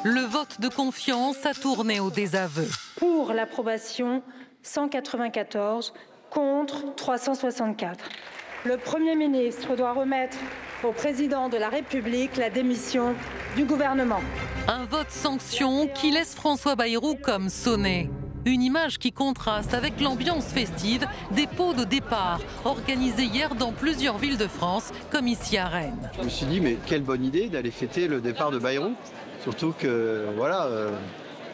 Le vote de confiance a tourné au désaveu. Pour l'approbation, 194, contre 364. Le Premier ministre doit remettre au président de la République la démission du gouvernement. Un vote sanction qui laisse François Bayrou comme sonné. Une image qui contraste avec l'ambiance festive des pots de départ organisés hier dans plusieurs villes de France, comme ici à Rennes. Je me suis dit, mais quelle bonne idée d'aller fêter le départ de Bayrou. Surtout que, voilà,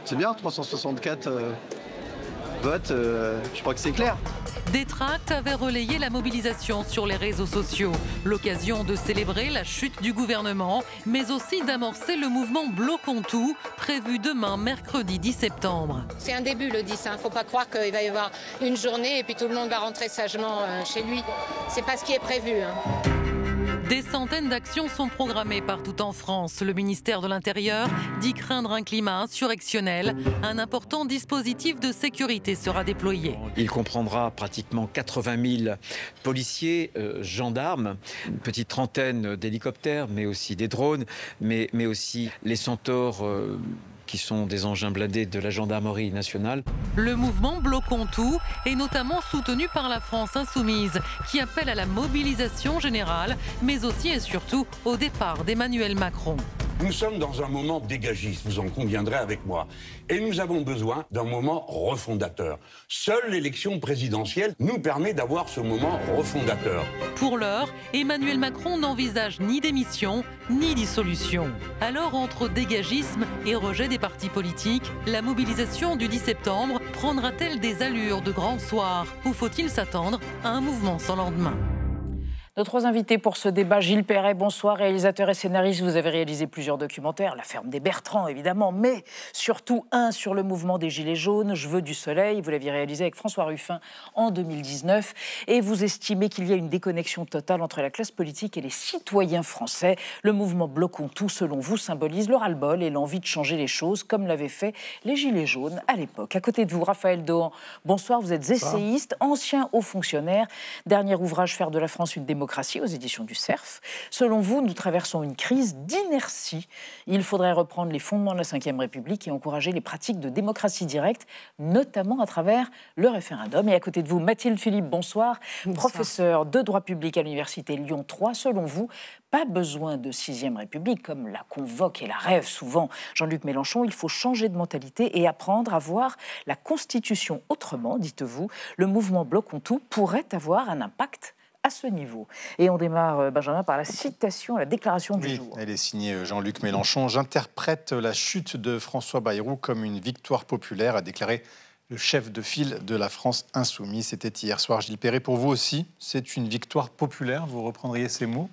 c'est bien, 364 votes, je crois que c'est clair. Des tracts avaient relayé la mobilisation sur les réseaux sociaux. L'occasion de célébrer la chute du gouvernement, mais aussi d'amorcer le mouvement Bloquons tout, prévu demain, mercredi 10 septembre. C'est un début le 10, faut pas croire qu'il va y avoir une journée et puis tout le monde va rentrer sagement chez lui. C'est pas ce qui est prévu. Des centaines d'actions sont programmées partout en France. Le ministère de l'Intérieur dit craindre un climat insurrectionnel. Un important dispositif de sécurité sera déployé. Il comprendra pratiquement 80 000 policiers, gendarmes, une petite trentaine d'hélicoptères, mais aussi des drones, mais aussi les centaures qui sont des engins blindés de la gendarmerie nationale. Le mouvement Bloquons tout est notamment soutenu par la France insoumise, qui appelle à la mobilisation générale, mais aussi et surtout au départ d'Emmanuel Macron. Nous sommes dans un moment dégagiste, vous en conviendrez avec moi. Et nous avons besoin d'un moment refondateur. Seule l'élection présidentielle nous permet d'avoir ce moment refondateur. Pour l'heure, Emmanuel Macron n'envisage ni démission, ni dissolution. Alors, entre dégagisme et rejet des partis politiques, la mobilisation du 10 septembre prendra-t-elle des allures de grand soir? Ou faut-il s'attendre à un mouvement sans lendemain? Nos trois invités pour ce débat, Gilles Perret, bonsoir, réalisateur et scénariste. Vous avez réalisé plusieurs documentaires, La ferme des Bertrands évidemment, mais surtout un sur le mouvement des Gilets jaunes, Je veux du soleil. Vous l'aviez réalisé avec François Ruffin en 2019. Et vous estimez qu'il y a une déconnexion totale entre la classe politique et les citoyens français. Le mouvement Bloquons tout, selon vous, symbolise le ras-le-bol et l'envie de changer les choses, comme l'avaient fait les Gilets jaunes à l'époque. À côté de vous, Raphaël Dohan, bonsoir, vous êtes essayiste, ancien haut fonctionnaire. Dernier ouvrage, Faire de la France une démocratie, aux éditions du Cerf. Selon vous, nous traversons une crise d'inertie. Il faudrait reprendre les fondements de la Ve République et encourager les pratiques de démocratie directe, notamment à travers le référendum. Et à côté de vous, Mathilde Philippe, bonsoir. Professeur de droit public à l'Université Lyon 3. Selon vous, pas besoin de 6e République, comme la convoque et la rêve souvent Jean-Luc Mélenchon. Il faut changer de mentalité et apprendre à voir la Constitution autrement, dites-vous. Le mouvement Bloquons tout pourrait avoir un impact à ce niveau. Et on démarre, Benjamin, par la citation, la déclaration du jour. Elle est signée Jean-Luc Mélenchon. « J'interprète la chute de François Bayrou comme une victoire populaire », a déclaré le chef de file de la France insoumise. C'était hier soir. Gilles Perret, pour vous aussi, c'est une victoire populaire. Vous reprendriez ces mots ?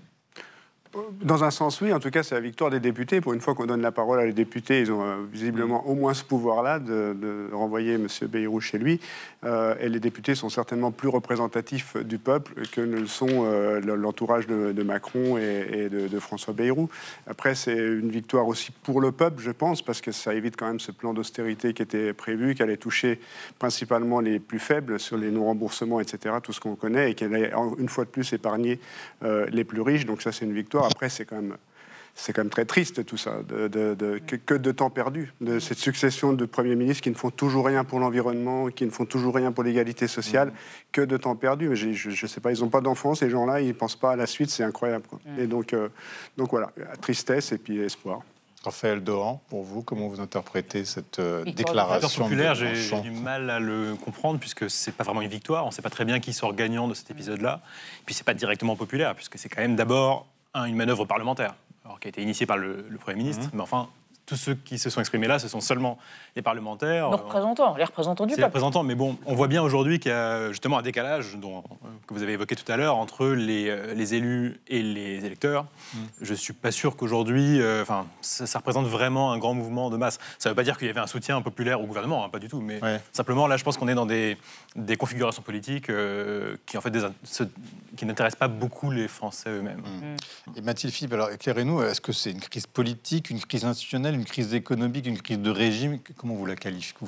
Dans un sens, oui. En tout cas, c'est la victoire des députés. Pour une fois qu'on donne la parole à les députés, ils ont visiblement au moins ce pouvoir-là de renvoyer M. Bayrou chez lui. Et les députés sont certainement plus représentatifs du peuple que ne le sont l'entourage de Macron et de François Bayrou. Après, c'est une victoire aussi pour le peuple, je pense, parce que ça évite quand même ce plan d'austérité qui était prévu, qui allait toucher principalement les plus faibles sur les non-remboursements, etc., tout ce qu'on connaît, et qui allait une fois de plus épargner les plus riches. Donc ça, c'est une victoire. Après, c'est quand même très triste tout ça, que de temps perdu, de cette succession de premiers ministres qui ne font toujours rien pour l'environnement, qui ne font toujours rien pour l'égalité sociale, que de temps perdu. Mais je ne sais pas, ils n'ont pas d'enfants, ces gens-là, ils ne pensent pas à la suite, c'est incroyable, quoi. Et donc voilà, tristesse et puis espoir. Raphaël Dohan, pour vous, comment vous interprétez cette déclaration populaire, j'ai du mal à le comprendre, puisque ce n'est pas vraiment une victoire. On ne sait pas très bien qui sort gagnant de cet épisode-là. Et puis, ce n'est pas directement populaire, puisque c'est quand même d'abord une manœuvre parlementaire, alors, qui a été initiée par le Premier ministre. Mais enfin, tous ceux qui se sont exprimés là, ce sont seulement les parlementaires. Les représentants du peuple. Les représentants, mais bon, on voit bien aujourd'hui qu'il y a justement un décalage que vous avez évoqué tout à l'heure entre les élus et les électeurs. Je ne suis pas sûr qu'aujourd'hui, ça représente vraiment un grand mouvement de masse. Ça ne veut pas dire qu'il y avait un soutien populaire au gouvernement, pas du tout, mais simplement là, je pense qu'on est dans des configurations politiques qui en fait qui n'intéressent pas beaucoup les Français eux-mêmes. Et Mathilde Philippe, alors éclairez-nous, est-ce que c'est une crise politique, une crise institutionnelle, constitutionnelle, une crise économique, une crise de régime. Comment vous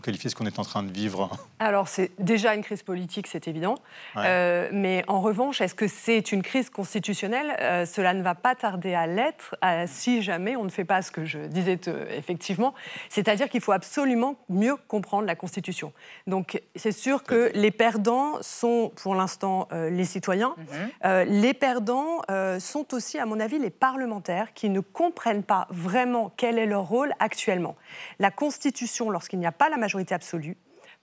qualifiez ce qu'on est en train de vivre? Alors, c'est déjà une crise politique, c'est évident. Ouais. Mais en revanche, est-ce que c'est une crise constitutionnelle? Cela ne va pas tarder à l'être si jamais on ne fait pas ce que je disais effectivement. C'est-à-dire qu'il faut absolument mieux comprendre la Constitution. Donc, c'est sûr que les perdants sont, pour l'instant, les citoyens. Les perdants sont aussi, à mon avis, les parlementaires qui ne comprennent pas vraiment quel est leur rôle actuellement. La Constitution, lorsqu'il n'y a pas la majorité absolue,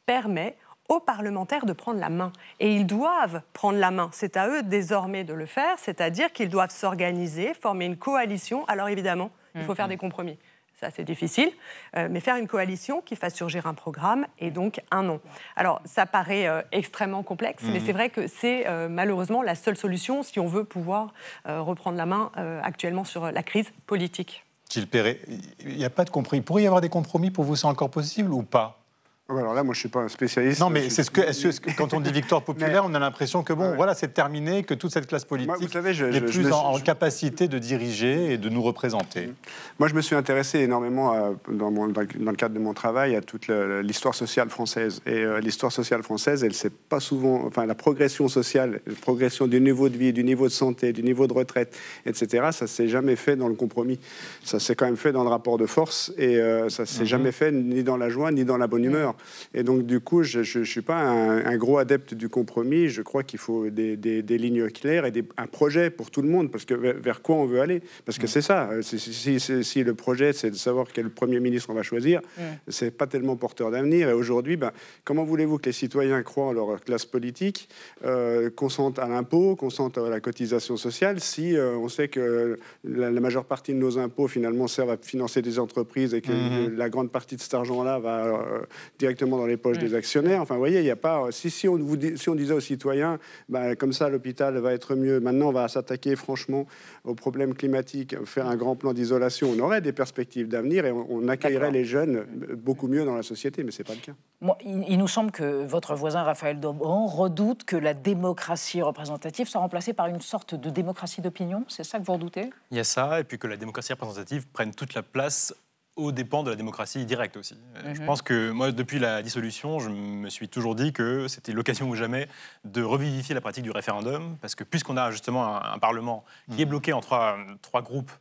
permet aux parlementaires de prendre la main. Et ils doivent prendre la main. C'est à eux désormais de le faire, c'est-à-dire qu'ils doivent s'organiser, former une coalition. Alors évidemment, il faut faire des compromis. Ça, c'est difficile, mais faire une coalition qui fasse surgir un programme et donc un nom. Alors, ça paraît extrêmement complexe, mais c'est vrai que c'est malheureusement la seule solution si on veut pouvoir reprendre la main actuellement sur la crise politique. Gilles Perret, il n'y a pas de compromis. Il pourrait y avoir des compromis, pour vous, c'est encore possible ou pas? Alors là, moi, je ne suis pas un spécialiste. Non, mais quand on dit victoire populaire, on a l'impression que voilà, c'est terminé, que toute cette classe politique n'est plus en capacité de diriger et de nous représenter. Moi, je me suis intéressé énormément, dans le cadre de mon travail, à toute l'histoire sociale française. Et l'histoire sociale française, elle ne sait pas souvent... Enfin, la progression sociale, la progression du niveau de vie, du niveau de santé, du niveau de retraite, etc., ça ne s'est jamais fait dans le compromis. Ça s'est quand même fait dans le rapport de force et ça ne s'est jamais fait ni dans la joie, ni dans la bonne humeur. Et donc, du coup, je ne suis pas un gros adepte du compromis. Je crois qu'il faut des lignes claires et un projet pour tout le monde. Parce que vers quoi on veut aller? Parce que c'est ça. Si le projet, c'est de savoir quel Premier ministre on va choisir, c'est pas tellement porteur d'avenir. Et aujourd'hui, comment voulez-vous que les citoyens croient en leur classe politique, consentent à l'impôt, consentent à la cotisation sociale, si on sait que la majeure partie de nos impôts, finalement, servent à financer des entreprises et que la grande partie de cet argent-là va directement dans les poches des actionnaires. Enfin, vous voyez, il n'y a pas... Si on disait aux citoyens, comme ça, l'hôpital va être mieux, maintenant, on va s'attaquer franchement aux problèmes climatiques, faire un grand plan d'isolation, on aurait des perspectives d'avenir et on accueillerait les jeunes beaucoup mieux dans la société, mais ce n'est pas le cas. Bon, il nous semble que votre voisin, Raphaël Daubron, redoute que la démocratie représentative soit remplacée par une sorte de démocratie d'opinion. C'est ça que vous redoutez? Il y a ça, et puis que la démocratie représentative prenne toute la place aux dépens de la démocratie directe aussi. Je pense que moi, depuis la dissolution, je me suis toujours dit que c'était l'occasion ou jamais de revivifier la pratique du référendum, parce que puisqu'on a justement un Parlement qui est bloqué en trois groupes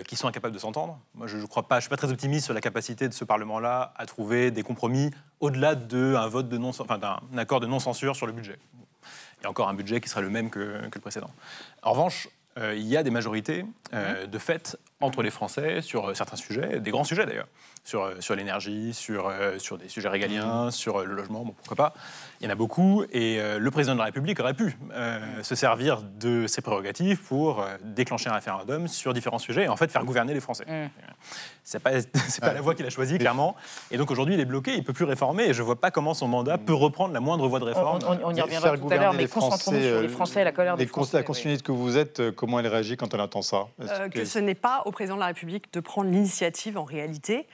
qui sont incapables de s'entendre, moi je ne suis pas très optimiste sur la capacité de ce Parlement-là à trouver des compromis au-delà d'un accord de non-censure sur le budget. Et encore un budget qui serait le même que le précédent. En revanche, il y a des majorités de fait entre les Français sur certains sujets, des grands sujets d'ailleurs, sur l'énergie, sur des sujets régaliens, sur le logement, bon, pourquoi pas. Il y en a beaucoup et le président de la République aurait pu se servir de ses prérogatives pour déclencher un référendum sur différents sujets et en fait faire gouverner les Français. C'est pas la voie qu'il a choisie, clairement. Et donc aujourd'hui, il est bloqué, il ne peut plus réformer et je ne vois pas comment son mandat peut reprendre la moindre voie de réforme. On y reviendra tout à l'heure, mais concentrons-nous sur les Français et la colère des Français. La constitutionnaliste que vous êtes, comment elle réagit quand elle entend ça? Que ce n'est pas au président de la République de prendre l'initiative en réalité.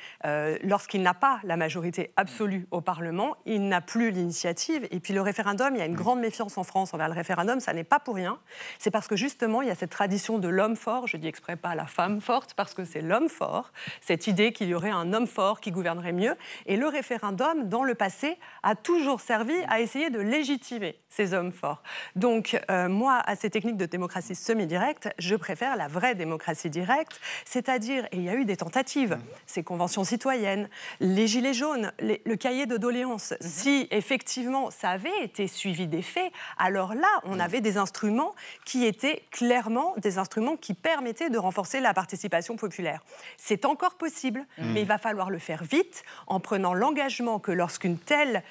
Lorsqu'il n'a pas la majorité absolue au Parlement, il n'a plus l'initiative. Et puis le référendum, il y a une grande méfiance en France envers le référendum, ça n'est pas pour rien. C'est parce que justement, il y a cette tradition de l'homme fort, je dis exprès pas la femme forte, parce que c'est l'homme fort, cette idée qu'il y aurait un homme fort qui gouvernerait mieux. Et le référendum, dans le passé, a toujours servi à essayer de légitimer ces hommes forts. Donc, moi, à ces techniques de démocratie semi-directe, je préfère la vraie démocratie directe, c'est-à-dire, et il y a eu des tentatives, ces conventions citoyennes, les gilets jaunes, le cahier de doléances, si effectivement ça avait été suivi des faits, alors là, on avait des instruments qui étaient clairement des instruments qui permettaient de renforcer la participation populaire. C'est encore possible, mais il va falloir le faire vite, en prenant l'engagement que lorsqu'un tel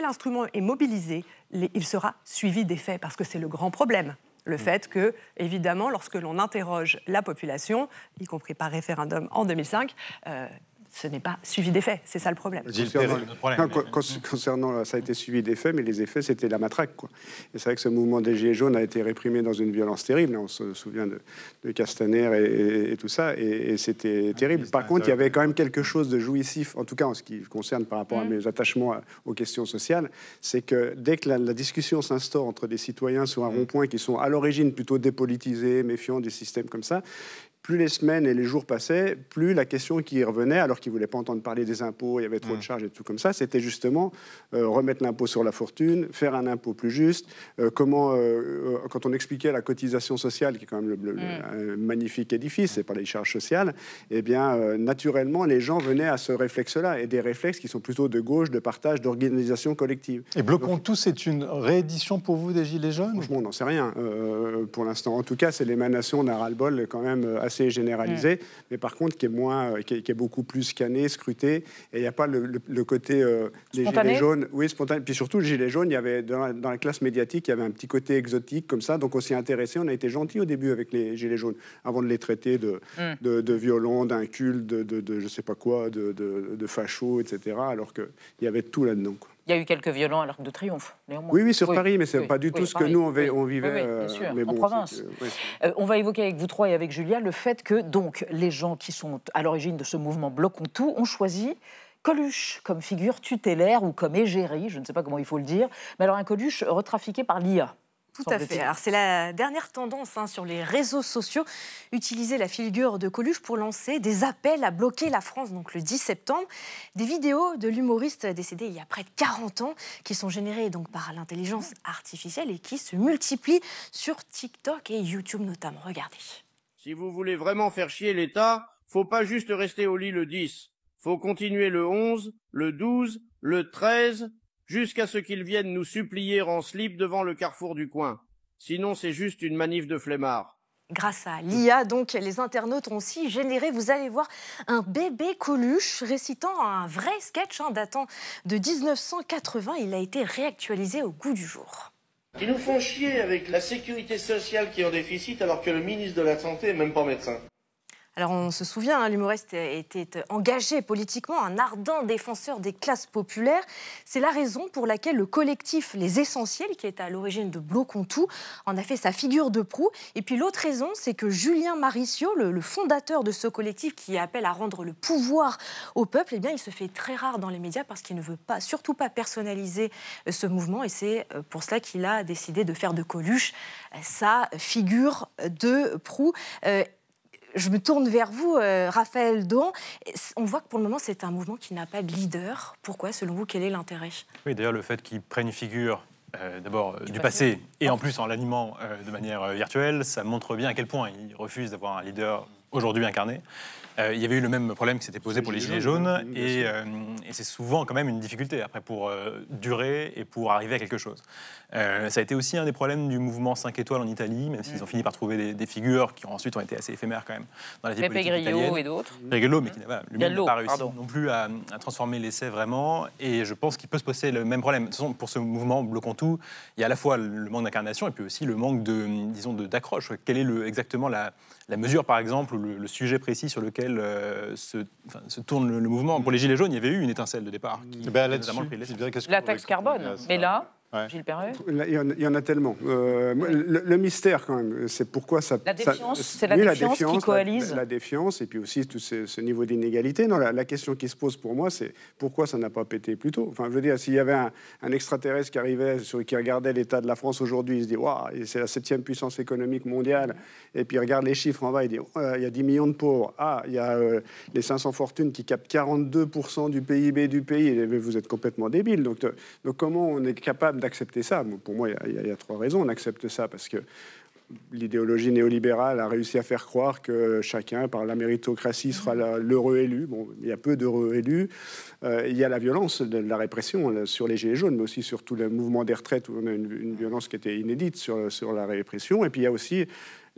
instrument est mobilisé, il sera suivi des faits, parce que c'est le grand problème. Le fait que, évidemment, lorsque l'on interroge la population, y compris par référendum en 2005, ce n'est pas suivi des faits. C'est ça le problème. Concernant, ça a été suivi des faits, mais les effets, c'était la matraque, quoi. Et c'est vrai que ce mouvement des Gilets jaunes a été réprimé dans une violence terrible. On se souvient de Castaner et tout ça, et c'était terrible. Par contre, il y avait quand même quelque chose de jouissif, en tout cas en ce qui concerne par rapport à mes attachements aux questions sociales, c'est que dès que la discussion s'instaure entre des citoyens sur un rond-point qui sont à l'origine plutôt dépolitisés, méfiants du système comme ça, plus les semaines et les jours passaient, plus la question qui revenait, alors qu'ils ne voulaient pas entendre parler des impôts, il y avait trop de charges et tout comme ça, c'était justement remettre l'impôt sur la fortune, faire un impôt plus juste, comment, quand on expliquait la cotisation sociale, qui est quand même un magnifique édifice, c'est pas les charges sociales, eh bien, naturellement, les gens venaient à ce réflexe-là, et des réflexes qui sont plutôt de gauche, de partage, d'organisation collective. Et Bloquons tout, c'est une réédition pour vous des Gilets jaunes? Franchement, on n'en sait rien pour l'instant. En tout cas, c'est l'émanation d'un ras-le-bol quand même assez généralisé, mais par contre qui est beaucoup plus scanné, scruté, et il n'y a pas le côté des Gilets jaunes. Oui, spontané. Puis surtout, le Gilet jaune, il y avait dans la classe médiatique, il y avait un petit côté exotique comme ça, donc on s'y intéressait. On a été gentil au début avec les Gilets jaunes, avant de les traiter de violents, d'incultes, de je sais pas quoi, de fachos, etc., alors qu'il y avait tout là-dedans, quoi. Il y a eu quelques violents à l'Arc de Triomphe, néanmoins. Oui, sur Paris, mais ce n'est pas du tout ce que nous, on vivait bien sûr, mais bon, en province. On va évoquer avec vous trois et avec Julia le fait que donc, les gens qui sont à l'origine de ce mouvement Bloquons tout ont choisi Coluche comme figure tutélaire ou comme égérie, je ne sais pas comment il faut le dire, mais alors un Coluche retrafiqué par l'IA. Tout à fait. Alors c'est la dernière tendance sur les réseaux sociaux, utiliser la figure de Coluche pour lancer des appels à bloquer la France, donc le 10 septembre. Des vidéos de l'humoriste décédé il y a près de 40 ans qui sont générées donc par l'intelligence artificielle et qui se multiplient sur TikTok et YouTube notamment. Regardez. Si vous voulez vraiment faire chier l'État, faut pas juste rester au lit le 10. Faut continuer le 11, le 12, le 13... jusqu'à ce qu'ils viennent nous supplier en slip devant le carrefour du coin. Sinon, c'est juste une manif de flemmards. Grâce à l'IA, donc, les internautes ont aussi généré, vous allez voir, un bébé Coluche récitant un vrai sketch datant de 1980. Il a été réactualisé au goût du jour. Ils nous font chier avec la sécurité sociale qui est en déficit alors que le ministre de la Santé n'est même pas médecin. Alors on se souvient, l'humoriste était engagé politiquement, un ardent défenseur des classes populaires. C'est la raison pour laquelle le collectif Les Essentiels, qui est à l'origine de Bloquons tout, en a fait sa figure de proue. Et puis l'autre raison, c'est que Julien Maricio, le fondateur de ce collectif qui appelle à rendre le pouvoir au peuple, eh bien, il se fait très rare dans les médias parce qu'il ne veut surtout pas personnaliser ce mouvement. Et c'est pour cela qu'il a décidé de faire de Coluche sa figure de proue. Je me tourne vers vous, Raphaël Dauen. On voit que pour le moment, c'est un mouvement qui n'a pas de leader. Pourquoi, selon vous, quel est l'intérêt? Oui, d'ailleurs, le fait qu'il prenne une figure d'abord du passé et en plus en l'animant de manière virtuelle, ça montre bien à quel point il refuse d'avoir un leader aujourd'hui incarné. Il y avait eu le même problème qui s'était posé pour les Gilets jaunes et c'est souvent quand même une difficulté après pour durer et pour arriver à quelque chose. Ça a été aussi un des problèmes du mouvement 5 étoiles en Italie, même s'ils ont fini par trouver des figures qui ensuite ont été assez éphémères quand même dans la vie politique italienne. Grillo et d'autres. Grillo, mais qui n'a pas réussi non plus à transformer l'essai vraiment. Et je pense qu'il peut se poser le même problème. De toute façon, pour ce mouvement Bloquons tout, il y a à la fois le manque d'incarnation et puis aussi le manque d'accroche. Quelle est exactement la mesure, par exemple, ou le sujet précis sur lequel se tourne le mouvement? Pour les Gilets jaunes, il y avait eu une étincelle de départ. La taxe carbone. Mais là, Gilles Perret, il y en a tellement. Le mystère, quand même, c'est pourquoi ça... La défiance, c'est la défiance qui coalise. La défiance, et puis aussi tout ce niveau d'inégalité. Non, la question qui se pose pour moi, c'est pourquoi ça n'a pas pété plus tôt? Enfin, je veux dire, s'il y avait un extraterrestre qui arrivait, qui regardait l'état de la France aujourd'hui, il se dit, waouh, c'est la 7e puissance économique mondiale, et puis il regarde les chiffres en bas, il dit, il y a 10 millions de pauvres, il y a les 500 fortunes qui captent 42% du PIB du pays, et vous êtes complètement débile. Donc comment on est capable d'accepter ça? Pour moi, il y a 3 raisons. On accepte ça parce que l'idéologie néolibérale a réussi à faire croire que chacun, par la méritocratie, sera l'heureux élu. Bon, il y a peu d'heureux élus. Il y a la violence de la répression sur les Gilets jaunes, mais aussi sur tout le mouvement des retraites, où on a une violence qui était inédite sur la répression. Et puis il y a aussi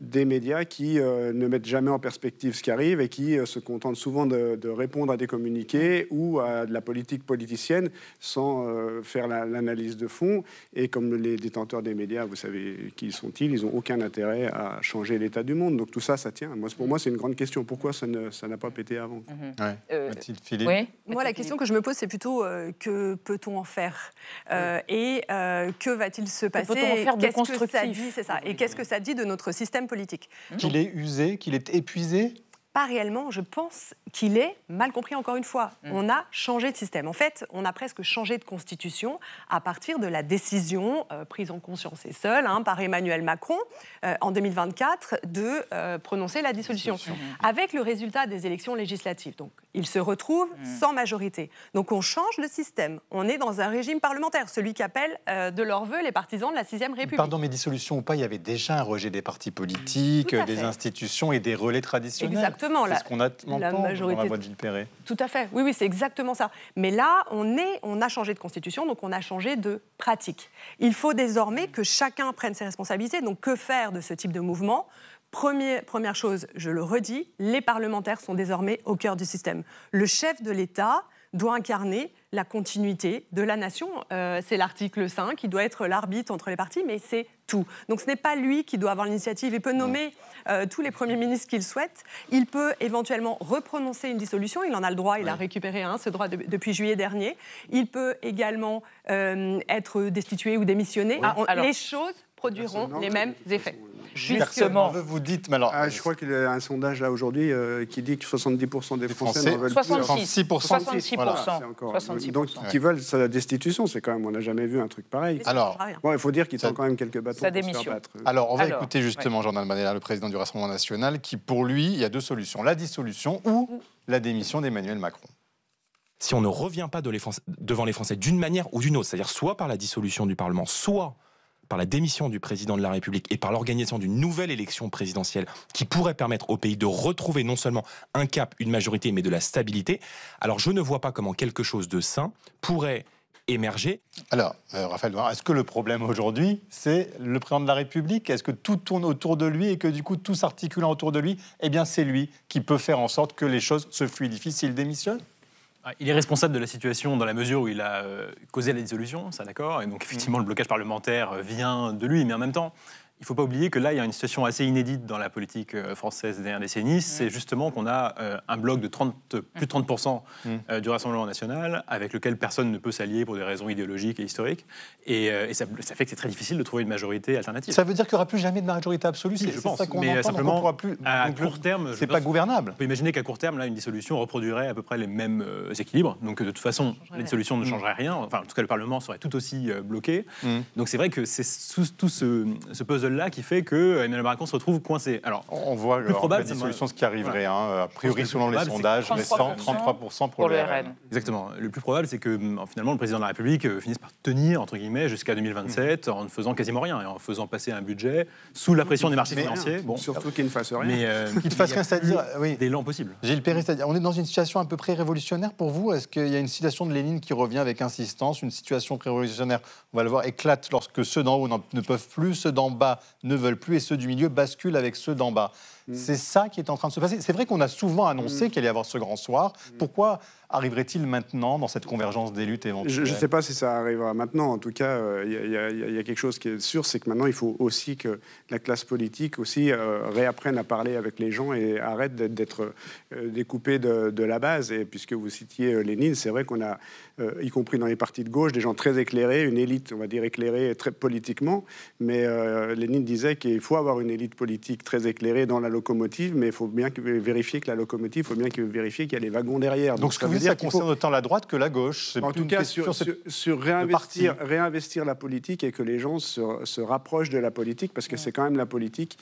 des médias qui ne mettent jamais en perspective ce qui arrive et qui se contentent souvent de répondre à des communiqués ou à de la politique politicienne sans faire l'analyse de fond. Et comme les détenteurs des médias, vous savez qui sont-ils, ils n'ont aucun intérêt à changer l'état du monde. Donc tout ça, ça tient. Pour moi, c'est une grande question. Pourquoi ça n'a pas pété avant? Mathilde Philippe. Oui. Moi, la question que je me pose, c'est plutôt que peut-on en faire et que va-t-il se passer? Que peut-on en faire de Qu'est-ce que ça constructif? dit, c'est ça. Et qu'est-ce que ça dit de notre système politique? Qu'il est usé, qu'il est épuisé? Pas réellement. Je pense qu'il est mal compris encore une fois. On a changé de système. En fait, on a presque changé de constitution à partir de la décision prise en conscience et seule par Emmanuel Macron en 2024 de prononcer la dissolution. Avec le résultat des élections législatives. Donc, il se retrouve sans majorité. Donc, on change de système. On est dans un régime parlementaire, celui qu'appellent de leur vœu les partisans de la 6e République. Pardon, mais dissolution ou pas, il y avait déjà un rejet des partis politiques, des institutions et des relais traditionnels. Exactement. C'est ce qu'on entend la majorité... dans la voix de Gilles Perret. Tout à fait. Oui, oui, c'est exactement ça. Mais là, on a changé de constitution, donc on a changé de pratique. Il faut désormais que chacun prenne ses responsabilités. Donc, que faire de ce type de mouvement ? Première chose, je le redis, les parlementaires sont désormais au cœur du système. Le chef de l'État doit incarner la continuité de la nation. C'est l'article 5, il doit être l'arbitre entre les partis, mais c'est tout. Donc ce n'est pas lui qui doit avoir l'initiative. Il peut nommer tous les premiers ministres qu'il souhaite. Il peut éventuellement reprononcer une dissolution. Il en a le droit, il a récupéré ce droit depuis juillet dernier. Il peut également être destitué ou démissionné. Les choses produiront les mêmes effets. Justement, vous dites, mais alors, je crois qu'il y a un sondage là aujourd'hui qui dit que 70% des Français n'en veulent 66%. 66%. Voilà, encore, 66%. Donc, qui veulent sa destitution, c'est quand même, on n'a jamais vu un truc pareil. Alors, il faut dire qu'il tend quand même quelques bâtons pour se faire battre. Alors, on va écouter justement Jordan Bardella, le président du Rassemblement national, qui pour lui, il y a deux solutions, la dissolution ou la démission d'Emmanuel Macron. Si on ne revient pas devant les Français d'une manière ou d'une autre, c'est-à-dire soit par la dissolution du Parlement, soit par la démission du président de la République et par l'organisation d'une nouvelle élection présidentielle qui pourrait permettre au pays de retrouver non seulement un cap, une majorité, mais de la stabilité, alors je ne vois pas comment quelque chose de sain pourrait émerger. Alors, Raphaël Douin, est-ce que le problème aujourd'hui, c'est le président de la République? Est-ce que tout tourne autour de lui et que du coup, tout s'articulant autour de lui, eh bien c'est lui qui peut faire en sorte que les choses se fluidifient s'il démissionne? Il est responsable de la situation dans la mesure où il a causé la dissolution, ça d'accord, et donc effectivement le blocage parlementaire vient de lui, mais en même temps, il ne faut pas oublier que là, il y a une situation assez inédite dans la politique française des dernières décennies, c'est justement qu'on a un bloc de plus de 30% du Rassemblement national, avec lequel personne ne peut s'allier pour des raisons idéologiques et historiques, et ça fait que c'est très difficile de trouver une majorité alternative. Ça veut dire qu'il n'y aura plus jamais de majorité absolue, je pense, ça qu'on mais entend, simplement, on pourra plus, à court terme, c'est pas gouvernable. On peut imaginer qu'à court terme, là, une dissolution reproduirait à peu près les mêmes équilibres, donc de toute façon, la dissolution ne changerait rien, enfin, en tout cas, le Parlement serait tout aussi bloqué, donc c'est vrai que c'est tout ce puzzle-là qui fait que Emmanuel Macron se retrouve coincé. Alors, on voit la dissolution, ce qui arriverait, a priori selon les sondages, récents, 33% pour le RN. Exactement. Le plus probable, c'est que finalement le président de la République finisse par tenir, entre guillemets, jusqu'à 2027 en ne faisant quasiment rien et en faisant passer un budget sous la pression des marchés financiers. Bon, surtout qu'il ne fasse rien. Mais qu'il ne fasse rien, c'est-à-dire d'élan possible. Gilles Perret, c'est-à-dire, on est dans une situation à peu près révolutionnaire pour vous? Est-ce qu'il y a une citation de Lénine qui revient avec insistance, une situation révolutionnaire, on va le voir, éclate lorsque ceux d'en haut ne peuvent plus, ceux d'en bas ne veulent plus et ceux du milieu basculent avec ceux d'en bas. C'est ça qui est en train de se passer. C'est vrai qu'on a souvent annoncé qu'il allait y avoir ce grand soir. Pourquoi arriverait-il maintenant dans cette convergence des luttes éventuelles? Je ne sais pas si ça arrivera maintenant. En tout cas, il y a quelque chose qui est sûr, c'est que maintenant, il faut aussi que la classe politique aussi réapprenne à parler avec les gens et arrête d'être découpée de la base. Et puisque vous citiez Lénine, c'est vrai qu'on a, y compris dans les partis de gauche, des gens très éclairés, une élite, on va dire, éclairée très politiquement. Mais Lénine disait qu'il faut avoir une élite politique très éclairée dans la locomotive, mais il faut bien vérifier que la locomotive, il faut bien vérifier qu'il y a les wagons derrière. Donc ce que vous dites, ça concerne autant la droite que la gauche. En tout cas, sur réinvestir la politique et que les gens se rapprochent de la politique, parce que c'est quand même la politique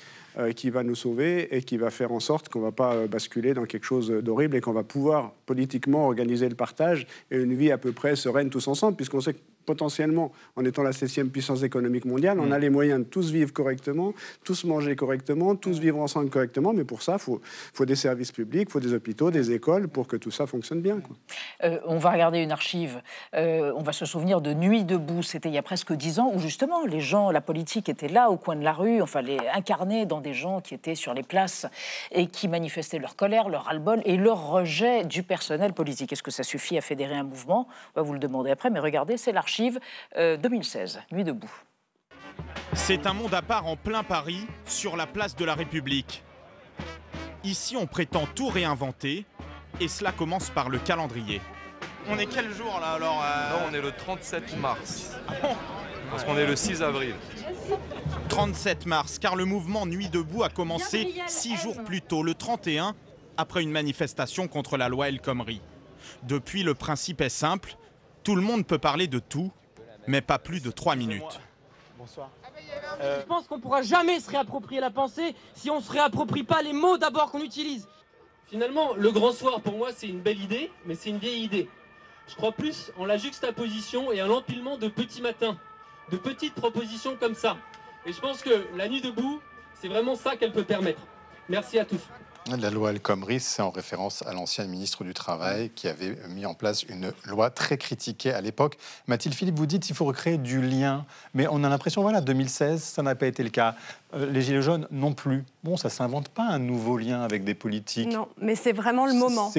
qui va nous sauver et qui va faire en sorte qu'on ne va pas basculer dans quelque chose d'horrible et qu'on va pouvoir politiquement organiser le partage et une vie à peu près sereine tous ensemble, puisqu'on sait que potentiellement, en étant la 7e puissance économique mondiale, on a les moyens de tous vivre correctement, tous manger correctement, tous vivre ensemble correctement, mais pour ça, il faut des services publics, il faut des hôpitaux, des écoles, pour que tout ça fonctionne bien. On va regarder une archive, on va se souvenir de Nuit debout, c'était il y a presque 10 ans, où justement, les gens, la politique était là, au coin de la rue, enfin, incarnés dans des gens qui étaient sur les places et qui manifestaient leur colère, leur ras-le-bol et leur rejet du personnel politique. Est-ce que ça suffit à fédérer un mouvement? On va vous le demander après, mais regardez, c'est l'archive 2016, Nuit debout. C'est un monde à part en plein Paris, sur la place de la République. Ici, on prétend tout réinventer, et cela commence par le calendrier. On est quel jour là alors Non, on est le 37 mars. Ah bon? Parce qu'on est le 6 avril. 37 mars, car le mouvement Nuit debout a commencé 6 jours plus tôt, le 31, après une manifestation contre la loi El Khomri. Depuis, le principe est simple, tout le monde peut parler de tout, mais pas plus de 3 minutes. Bonsoir. Je pense qu'on ne pourra jamais se réapproprier la pensée si on ne se réapproprie pas les mots d'abord qu'on utilise. Finalement, le grand soir, pour moi, c'est une belle idée, mais c'est une vieille idée. Je crois plus en la juxtaposition et en l'empilement de petits matins, de petites propositions comme ça. Et je pense que la nuit debout, c'est vraiment ça qu'elle peut permettre. Merci à tous. La loi El Khomri, c'est en référence à l'ancien ministre du Travail qui avait mis en place une loi très critiquée à l'époque. Mathilde Philippe, vous dites qu'il faut recréer du lien. Mais on a l'impression, voilà, 2016, ça n'a pas été le cas. Les Gilets jaunes non plus. Bon, ça ne s'invente pas un nouveau lien avec des politiques. Non, mais c'est vraiment le moment.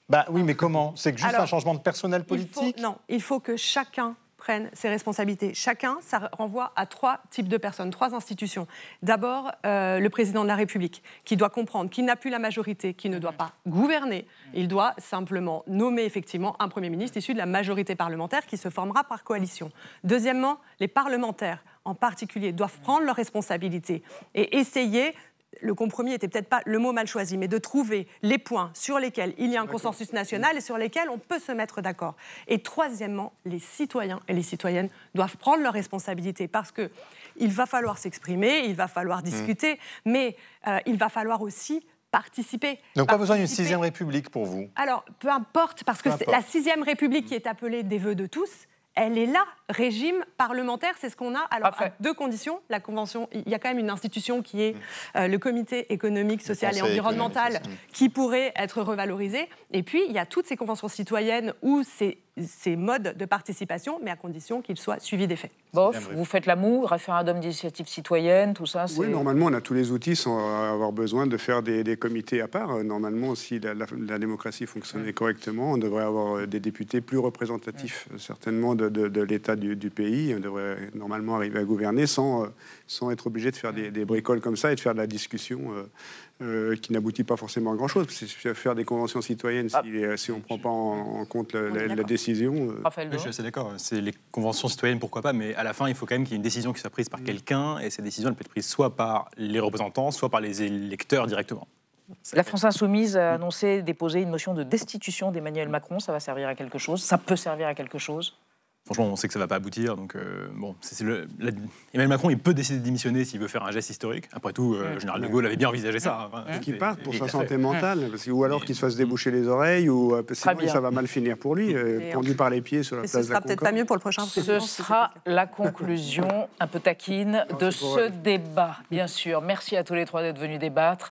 Bah oui, mais comment? C'est juste un changement de personnel politique? Il faut que chacun prenne ses responsabilités. Chacun, ça renvoie à 3 types de personnes, 3 institutions. D'abord, le président de la République, qui doit comprendre qu'il n'a plus la majorité, qu'il ne doit pas gouverner. Il doit simplement nommer effectivement un Premier ministre issu de la majorité parlementaire qui se formera par coalition. Deuxièmement, les parlementaires, en particulier, doivent prendre leurs responsabilités et essayer... Le compromis n'était peut-être pas le mot mal choisi, mais de trouver les points sur lesquels il y a un consensus national et sur lesquels on peut se mettre d'accord. Et troisièmement, les citoyens et les citoyennes doivent prendre leurs responsabilités parce qu'il va falloir s'exprimer, il va falloir discuter, mais il va falloir aussi participer. Donc pas besoin d'une 6e République pour vous? Alors, peu importe, parce que la 6e République qui est appelée des vœux de tous, elle est là, régime parlementaire, c'est ce qu'on a. Alors, à 2 conditions, la Convention, il y a quand même une institution qui est le Comité économique, social et environnemental qui pourrait être revalorisé. Et puis, il y a toutes ces conventions citoyennes où ces modes de participation, mais à condition qu'ils soient suivis des faits. Bof, vous faites l'amour, référendum d'initiative citoyenne, tout ça. Oui, normalement, on a tous les outils sans avoir besoin de faire des comités à part. Normalement, si la démocratie fonctionnait correctement, on devrait avoir des députés plus représentatifs, certainement, de l'état du pays. On devrait normalement arriver à gouverner sans être obligé de faire des bricoles comme ça et de faire de la discussion qui n'aboutit pas forcément à grand-chose. Faire des conventions citoyennes, si on ne prend pas en compte la décision... Je suis assez d'accord. C'est les conventions citoyennes, pourquoi pas, mais à la fin, il faut quand même qu'il y ait une décision qui soit prise par quelqu'un, et cette décision, elle peut être prise soit par les représentants, soit par les électeurs directement. La France Insoumise a annoncé déposer une motion de destitution d'Emmanuel Macron. Ça va servir à quelque chose? Ça peut servir à quelque chose? Franchement, on sait que ça ne va pas aboutir. Donc, Emmanuel Macron, il peut décider de démissionner s'il veut faire un geste historique. Après tout, le général de Gaulle avait bien envisagé ça. Qu'il parte pour sa santé mentale, ou alors qu'il se fasse déboucher les oreilles, ou sinon ça va mal finir pour lui, pendu par les pieds sur la place de la Concorde. Ce sera peut-être pas mieux pour le prochain président. Ce sera la conclusion un peu taquine de ce débat, bien sûr. Merci à tous les 3 d'être venus débattre.